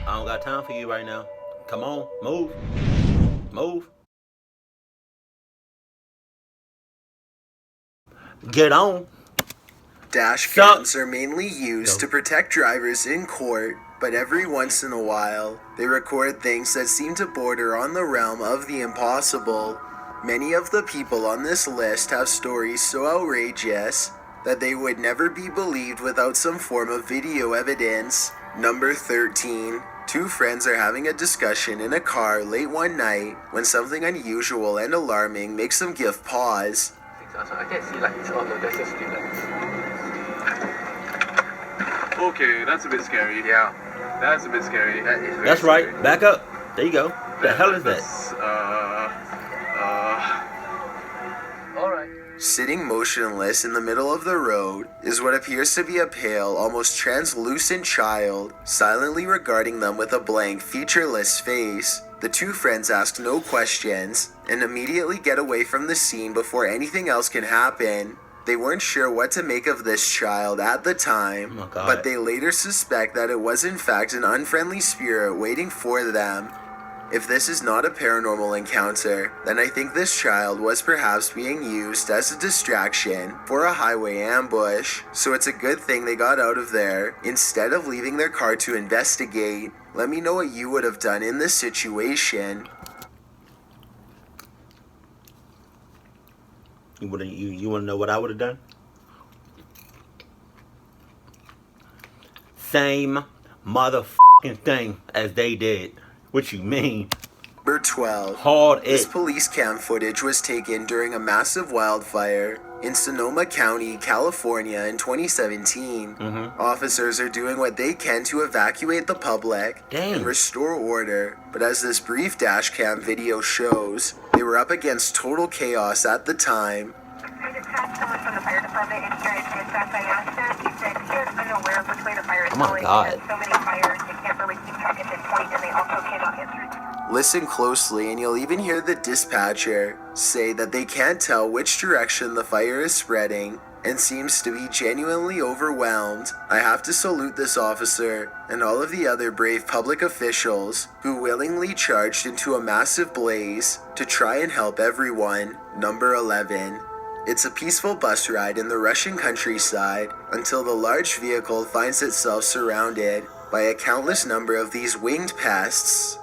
I don't got time for you right now. Come on, move. Move. Get on. Dash cams are mainly used to protect drivers in court, but every once in a while, they record things that seem to border on the realm of the impossible. Many of the people on this list have stories so outrageous that they would never be believed without some form of video evidence. Number 13. Two friends are having a discussion in a car late one night when something unusual and alarming makes them give pause. I can't see lights. Oh no, that's just street lights. Okay, that's a bit scary. Yeah. That's a bit scary. That is very That's right. scary. Back up. There you go. The hell is that? Alright. Sitting motionless in the middle of the road is what appears to be a pale, almost translucent child, silently regarding them with a blank, featureless face. The two friends ask no questions and immediately get away from the scene before anything else can happen. They weren't sure what to make of this child at the time, Oh my God. but they later suspect that it was in fact an unfriendly spirit waiting for them. If this is not a paranormal encounter, then I think this child was perhaps being used as a distraction for a highway ambush, so it's a good thing they got out of there instead of leaving their car to investigate. Let me know what you would have done in this situation. You want to know what I would have done? Same motherfucking thing as they did. What you mean? Number 12. Hard This it. police cam footage was taken during a massive wildfire in Sonoma County, California in 2017. Officers are doing what they can to evacuate the public and restore order, but as this brief dashcam video shows, they were up against total chaos at the time. I dispatched someone from the fire department and here to dispatch. I asked him, he said he is unaware of which way the fire is Oh my going. God. There's so many fires, they can't really keep track at this point, and they also cannot answer. Listen closely and you'll even hear the dispatcher say that they can't tell which direction the fire is spreading and seems to be genuinely overwhelmed. I have to salute this officer and all of the other brave public officials who willingly charged into a massive blaze to try and help everyone. Number 11. It's a peaceful bus ride in the Russian countryside until the large vehicle finds itself surrounded by a countless number of these winged pests.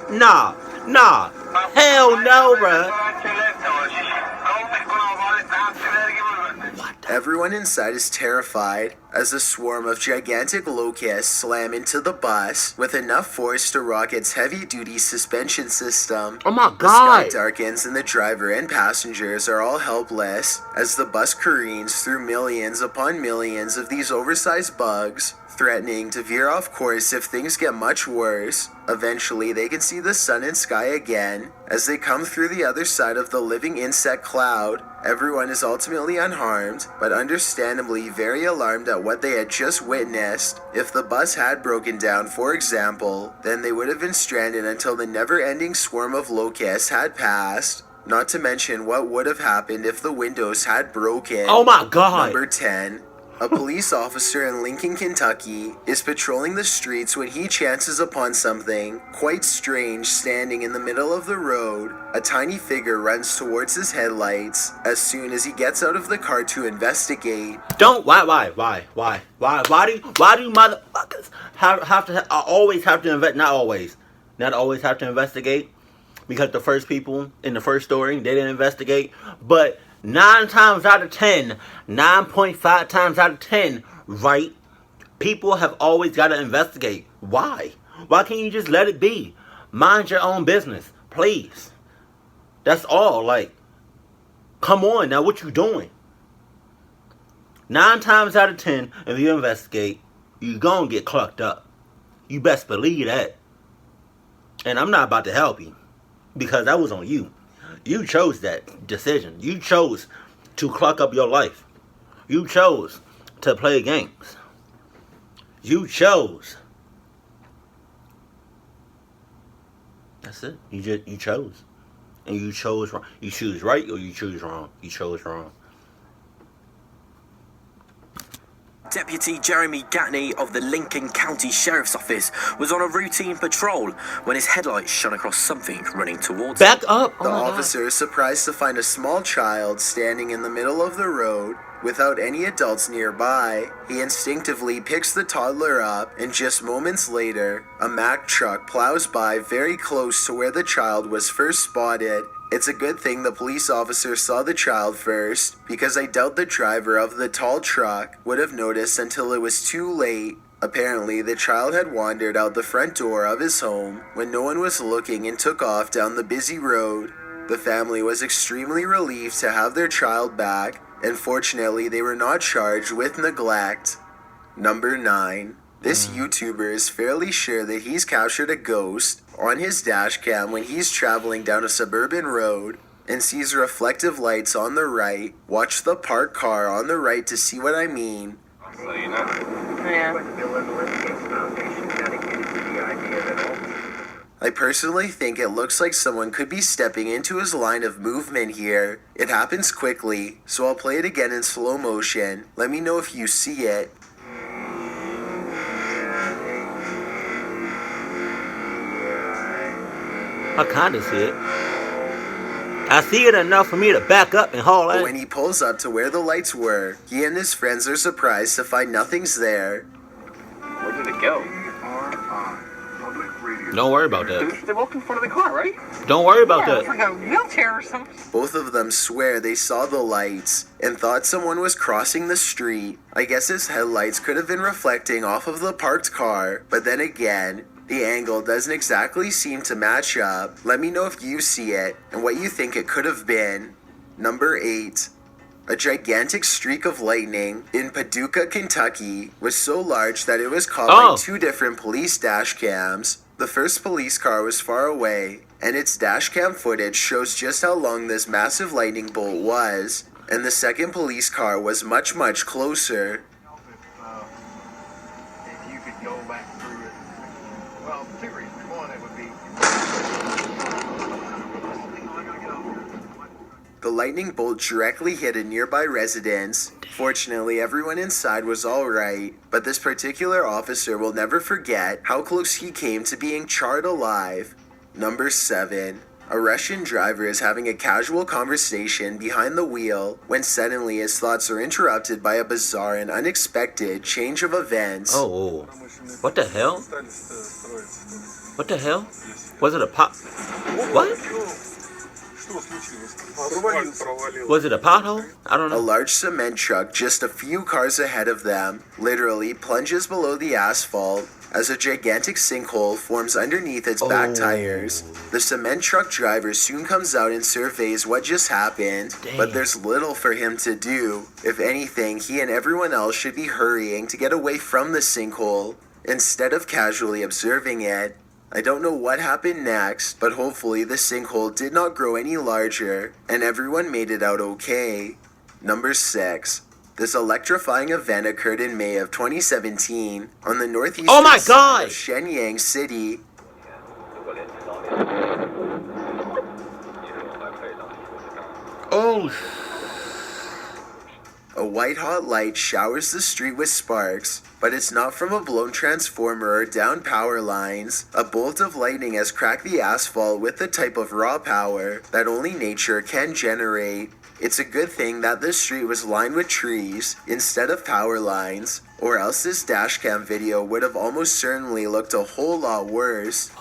Nah. Hell no, bruh. Everyone inside is terrified as a swarm of gigantic locusts slam into the bus with enough force to rock its heavy-duty suspension system. Oh my The sky God. darkens and the driver and passengers are all helpless as the bus careens through millions upon millions of these oversized bugs, threatening to veer off course if things get much worse. Eventually, they can see the sun and sky again as they come through the other side of the living insect cloud. Everyone is ultimately unharmed, but understandably very alarmed at what they had just witnessed. If the bus had broken down, for example, then they would have been stranded until the never-ending swarm of locusts had passed. Not to mention what would have happened if the windows had broken. Oh my God. Number 10. A police officer in Lincoln, Kentucky is patrolling the streets when he chances upon something quite strange standing in the middle of the road. A tiny figure runs towards his headlights as soon as he gets out of the car to investigate. Why do motherfuckers always have to not always have to investigate? Because the first people in the first story, they didn't investigate. But 9.5 times out of 10, right? People have always got to investigate. Why? Why can't you just let it be? Mind your own business, please. That's all. Like, come on now, what you doing? 9 times out of 10, if you investigate, you gonna get clucked up. You best believe that. And I'm not about to help you, because that was on you. You chose that decision. You chose to cluck up your life. You chose to play games. You chose. That's it. You chose. And you chose wrong. You choose right or you choose wrong. You chose wrong. Deputy Jeremy Gatney of the Lincoln County Sheriff's Office was on a routine patrol when his headlights shone across something running towards him. Back up! Oh The my officer is surprised to find a small child standing in the middle of the road without any adults nearby. He instinctively picks the toddler up, and just moments later, a Mack truck plows by very close to where the child was first spotted. It's a good thing the police officer saw the child first, because I doubt the driver of the tall truck would have noticed until it was too late. Apparently, the child had wandered out the front door of his home when no one was looking and took off down the busy road. The family was extremely relieved to have their child back, and fortunately they were not charged with neglect. Number 9. This YouTuber is fairly sure that he's captured a ghost on his dash cam when he's traveling down a suburban road and sees reflective lights on the right. Watch the parked car on the right to see what I mean. I personally think it looks like someone could be stepping into his line of movement here. It happens quickly, so I'll play it again in slow motion. Let me know if you see it. I kinda see it. I see it enough for me to back up and haul But in. when he pulls up to where the lights were, he and his friends are surprised to find nothing's there. Where did it go? Don't worry about that. They walked in front of the car, right? Don't worry about Yeah, it's that. like a wheelchair or something. Both of them swear they saw the lights and thought someone was crossing the street. I guess his headlights could have been reflecting off of the parked car, but then again, the angle doesn't exactly seem to match up. Let me know if you see it and what you think it could have been. Number 8. A gigantic streak of lightning in Paducah, Kentucky was so large that it was caught by 2 different police dash cams. The first police car was far away, and its dash cam footage shows just how long this massive lightning bolt was, and the second police car was much, much closer. If you could go back through it. Well, 2 reasons. One, it would be. The lightning bolt directly hit a nearby residence. Fortunately, everyone inside was alright, but this particular officer will never forget how close he came to being charred alive. Number 7. A Russian driver is having a casual conversation behind the wheel when suddenly his thoughts are interrupted by a bizarre and unexpected change of events. Oh, what the hell? What the hell? Was it a pop? What? Was it a pothole? I don't A know. large cement truck just a few cars ahead of them literally plunges below the asphalt as a gigantic sinkhole forms underneath its back tires. The cement truck driver soon comes out and surveys what just happened, but there's little for him to do. If anything, he and everyone else should be hurrying to get away from the sinkhole instead of casually observing it. I don't know what happened next, but hopefully the sinkhole did not grow any larger and everyone made it out okay. Number 6. This electrifying event occurred in May of 2017 on the northeastern Oh my side God! of Shenyang City. Oh, A white-hot light showers the street with sparks, but it's not from a blown transformer or down power lines. A bolt of lightning has cracked the asphalt with the type of raw power that only nature can generate. It's a good thing that this street was lined with trees instead of power lines, or else this dashcam video would have almost certainly looked a whole lot worse.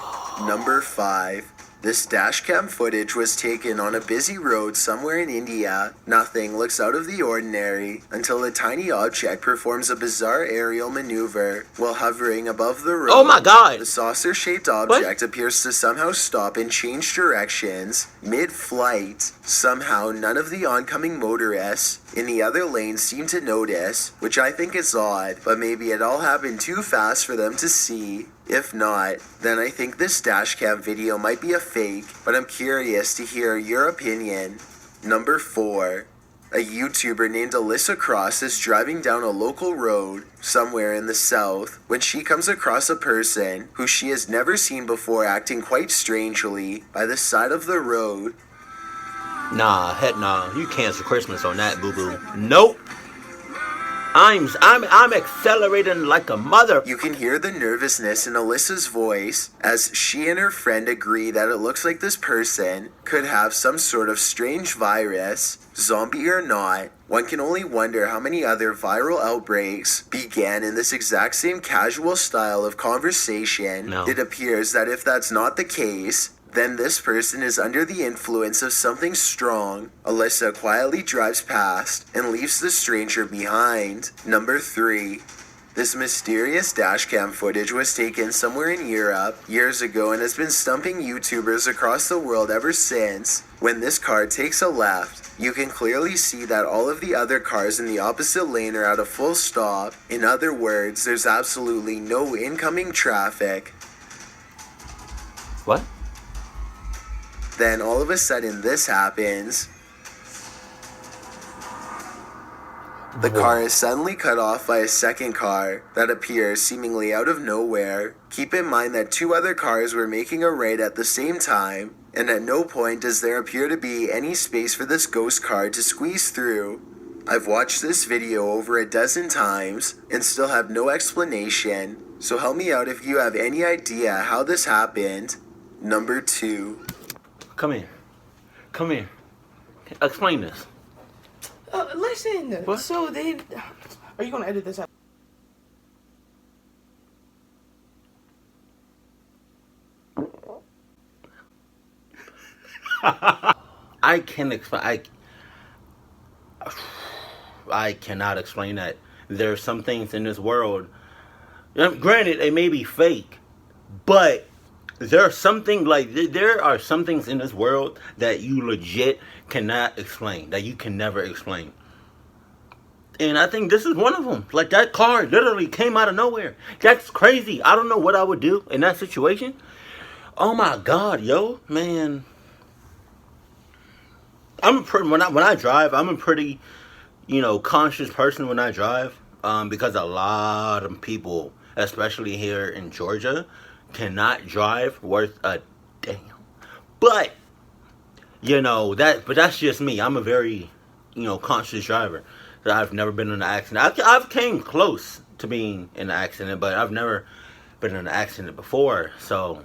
Number 5. This dashcam footage was taken on a busy road somewhere in India. Nothing looks out of the ordinary until a tiny object performs a bizarre aerial maneuver while hovering above the road. Oh my God! The saucer-shaped object appears to somehow stop and change directions mid-flight. Somehow, none of the oncoming motorists in the other lane seem to notice, which I think is odd, but maybe it all happened too fast for them to see. If not, then I think this dashcam video might be a fake, but I'm curious to hear your opinion. Number 4. A YouTuber named Alyssa Cross is driving down a local road somewhere in the south when she comes across a person who she has never seen before acting quite strangely by the side of the road. nah, heck nah. You cancel Christmas on that, boo-boo. Nope. I'm accelerating like a mother. You can hear the nervousness in Alyssa's voice as she and her friend agree that it looks like this person could have some sort of strange virus, zombie or not. One can only wonder how many other viral outbreaks began in this exact same casual style of conversation. No. It appears that if that's not the case, then this person is under the influence of something strong. Alyssa quietly drives past and leaves the stranger behind. Number 3. This mysterious dashcam footage was taken somewhere in Europe years ago and has been stumping YouTubers across the world ever since. When this car takes a left, you can clearly see that all of the other cars in the opposite lane are at a full stop. In other words, there's absolutely no incoming traffic. What? Then all of a sudden this happens. The car is suddenly cut off by a second car that appears seemingly out of nowhere. Keep in mind that 2 other cars were making a right at the same time, and at no point does there appear to be any space for this ghost car to squeeze through. I've watched this video over a dozen times and still have no explanation, so help me out if you have any idea how this happened. Number 2. Come here. Come here. Explain this. Listen. What? So they... Are you going to edit this out? I can explain. I cannot explain that. There are some things in this world. Granted, it may be fake, but there are some things in this world that you legit cannot explain. That you can never explain. And I think this is one of them. Like, that car literally came out of nowhere. That's crazy. I don't know what I would do in that situation. Oh my God, yo, man. When I drive, I'm a pretty, conscious person when I drive. Because a lot of people, especially here in Georgia, cannot drive worth a damn. But that's just me. I'm a very, conscious driver. So I've never been in an accident. I've came close to being in an accident, but I've never been in an accident before. So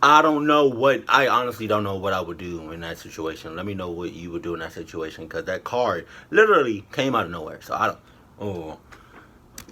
I honestly don't know what I would do in that situation. Let me know what you would do in that situation, because that car literally came out of nowhere. So I don't. Oh.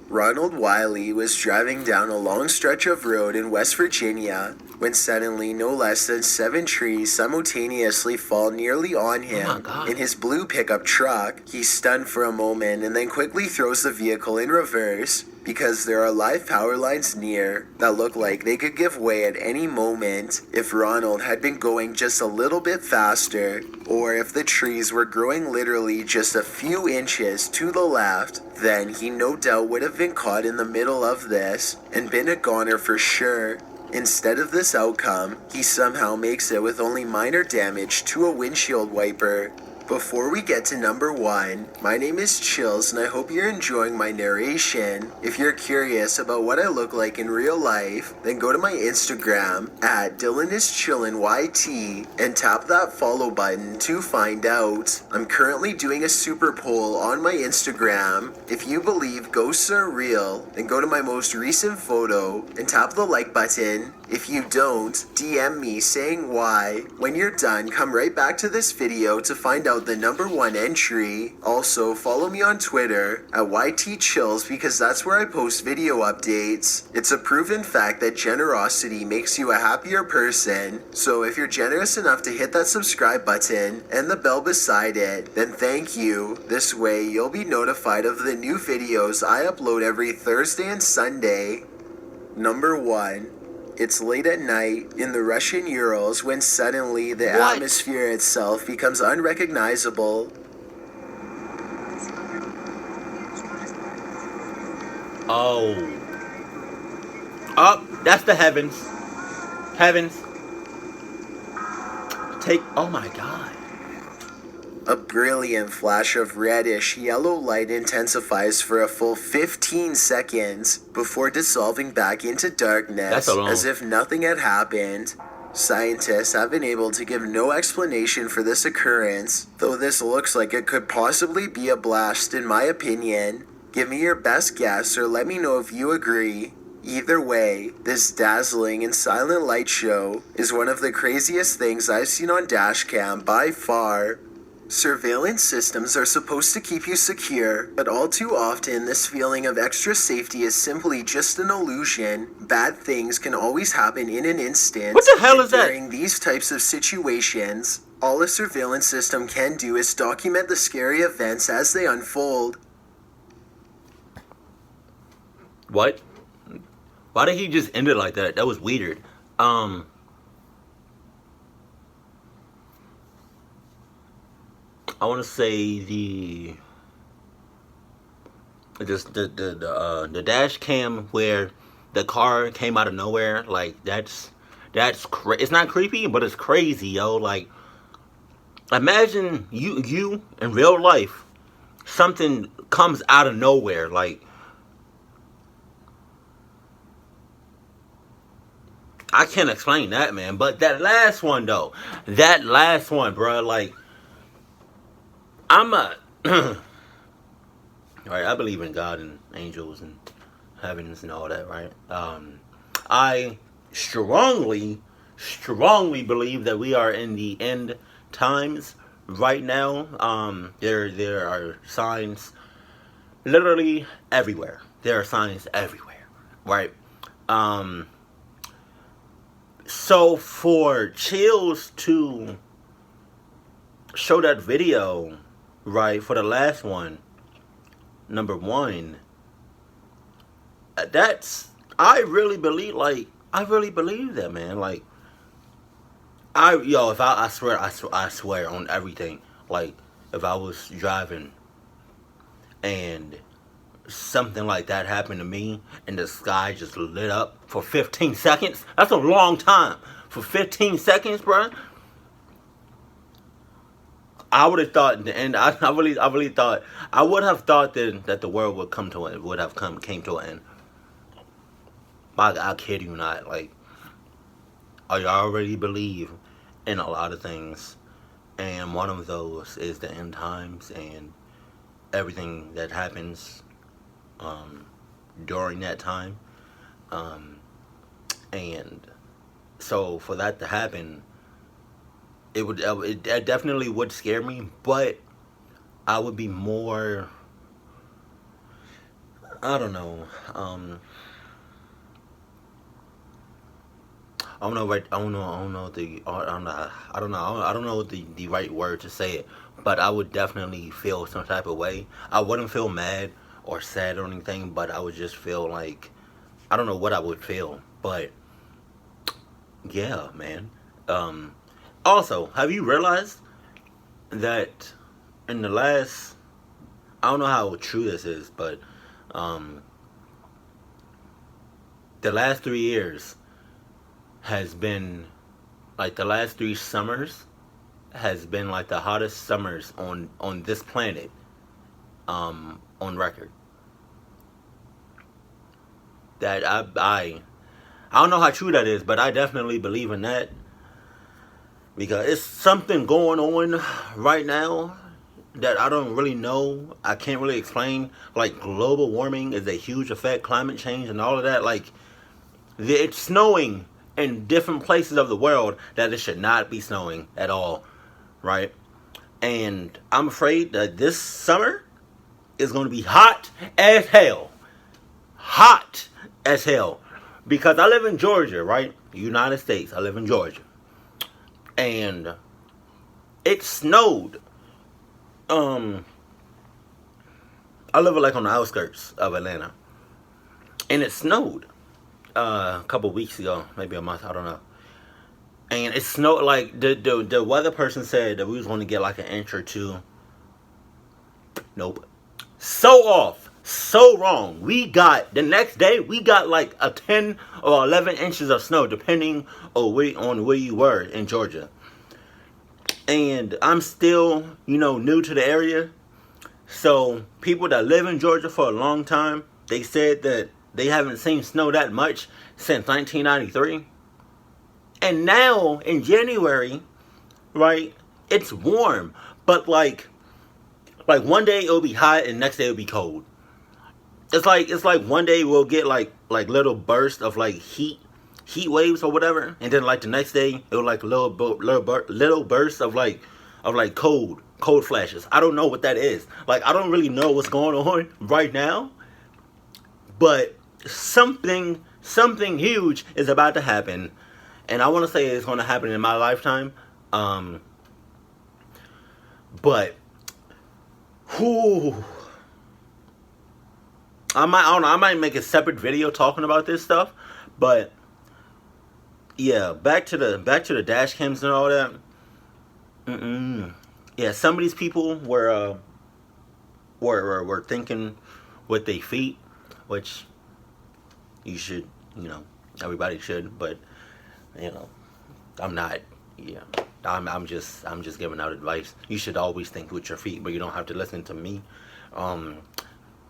Ronald Wiley was driving down a long stretch of road in West Virginia when suddenly no less than 7 trees simultaneously fall nearly on him. In his blue pickup truck, he's stunned for a moment and then quickly throws the vehicle in reverse because there are live power lines near that look like they could give way at any moment if Ronald had been going just a little bit faster, or if the trees were growing literally just a few inches to the left. Then he no doubt would have been caught in the middle of this and been a goner for sure. Instead of this outcome, he somehow makes it with only minor damage to a windshield wiper. Before we get to number 1, my name is Chills and I hope you're enjoying my narration. If you're curious about what I look like in real life, then go to my Instagram at DylanIsChillinYT and tap that follow button to find out. I'm currently doing a super poll on my Instagram. If you believe ghosts are real, then go to my most recent photo and tap the like button. If you don't, DM me saying why. When you're done, come right back to this video to find out the number 1 entry. Also, follow me on Twitter at YTChills because that's where I post video updates. It's a proven fact that generosity makes you a happier person. So if you're generous enough to hit that subscribe button and the bell beside it, then thank you. This way, you'll be notified of the new videos I upload every Thursday and Sunday. Number 1. It's late at night in the Russian Urals when suddenly the atmosphere itself becomes unrecognizable. Oh, that's the heavens. Oh my God. A brilliant flash of reddish yellow light intensifies for a full 15 seconds before dissolving back into darkness as if nothing had happened. Scientists have been able to give no explanation for this occurrence, though this looks like it could possibly be a blast in my opinion. Give me your best guess or let me know if you agree. Either way, this dazzling and silent light show is one of the craziest things I've seen on Dashcam by far. Surveillance systems are supposed to keep you secure, but all too often this feeling of extra safety is simply just an illusion. Bad things can always happen in an instant. What the hell is that? During these types of situations, all a surveillance system can do is document the scary events as they unfold. What? Why did he just end it like that? That was weird. I want to say the dash cam where the car came out of nowhere, like it's not creepy, but it's crazy, yo. Like, imagine you in real life, something comes out of nowhere, like, I can't explain that, man. But that last one, though, bro, like, right, I believe in God and angels and heavens and all that, right? I strongly believe that we are in the end times right now. There are signs literally everywhere. There are signs everywhere, right? So for Chills to show that video, right, for the last one, number one, I really believe that, man. Like, I swear on everything, like, if I was driving and something like that happened to me and the sky just lit up for 15 seconds, that's a long time. For 15 seconds, bro, I would have thought the end. I really thought, I would have thought that the world would come to an came to an end. I kid you not. Like, I already believe in a lot of things, and one of those is the end times and everything that happens during that time. And so for that to happen, it definitely would scare me, but I would be more, I don't know, I don't know the right word to say it, but I would definitely feel some type of way. I wouldn't feel mad or sad or anything, but I would just feel like, I don't know what I would feel, but yeah, man. Also, have you realized that in the last, I don't know how true this is, but the last 3 years has been, like, the last 3 summers has been like the hottest summers on this planet, on record. That I don't know how true that is, but I definitely believe in that, because it's something going on right now that I don't really know. I can't really explain. Like, global warming is a huge effect, climate change and all of that. Like, it's snowing in different places of the world that it should not be snowing at all, right? And I'm afraid that this summer is going to be hot as hell. Hot as hell. Because I live in Georgia, right? United States. I live in Georgia. And it snowed. I live like on the outskirts of Atlanta. And it snowed a couple weeks ago, maybe a month, I don't know. And it snowed, like, the weather person said that we was going to get like an inch or two. Nope. So off. So wrong. We got, the next day, we got like a 10 or 11 inches of snow, depending on where you were in Georgia. And I'm still, new to the area. So people that live in Georgia for a long time, they said that they haven't seen snow that much since 1993. And now in January, right, it's warm, but like one day it'll be hot and next day it'll be cold. It's like one day we'll get like little bursts of like heat waves or whatever, and then like the next day it'll like little bursts of like cold flashes. I don't know what that is. Like, I don't really know what's going on right now, but something huge is about to happen, and I want to say it's going to happen in my lifetime. But whew, I might make a separate video talking about this stuff, but yeah, back to the dash cams and all that. Yeah, some of these people were thinking with their feet, which you should, everybody should, but I'm not. Yeah, I'm just giving out advice. You should always think with your feet, but you don't have to listen to me.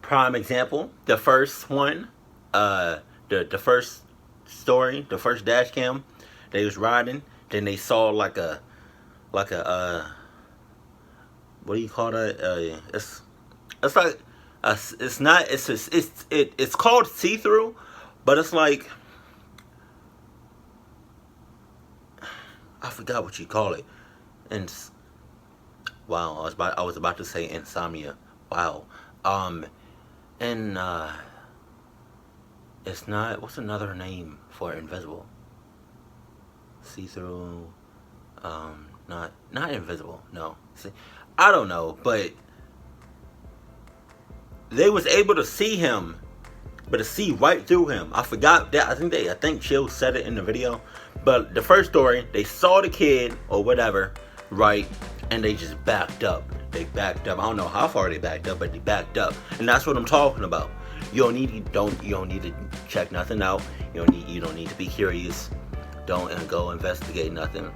Prime example, the first one, the first story, the first dash cam, they was riding, then they saw like a what do you call that? It's like it's called see-through, but it's like, I forgot what you call it. And wow, I was about to say insomnia. Wow. And it's not, what's another name for invisible? See-through, not invisible, no. See, I don't know, but they was able to see him, but to see right through him. I forgot that. I think Chill said it in the video, but the first story, they saw the kid or whatever, right, and they just backed up. They backed up. I don't know how far they backed up, but they backed up, and that's what I'm talking about. You don't need to check nothing out. You don't need to be curious. Don't go investigate nothing.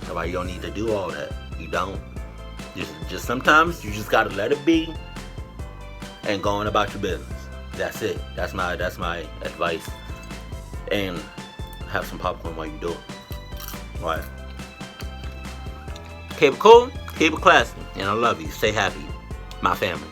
You don't need to do all that. You don't. Just sometimes you just gotta let it be and go on about your business. That's it. That's my advice. And have some popcorn while you do it. Right. Keep it cool, keep it classy, and I love you. Stay happy, my family.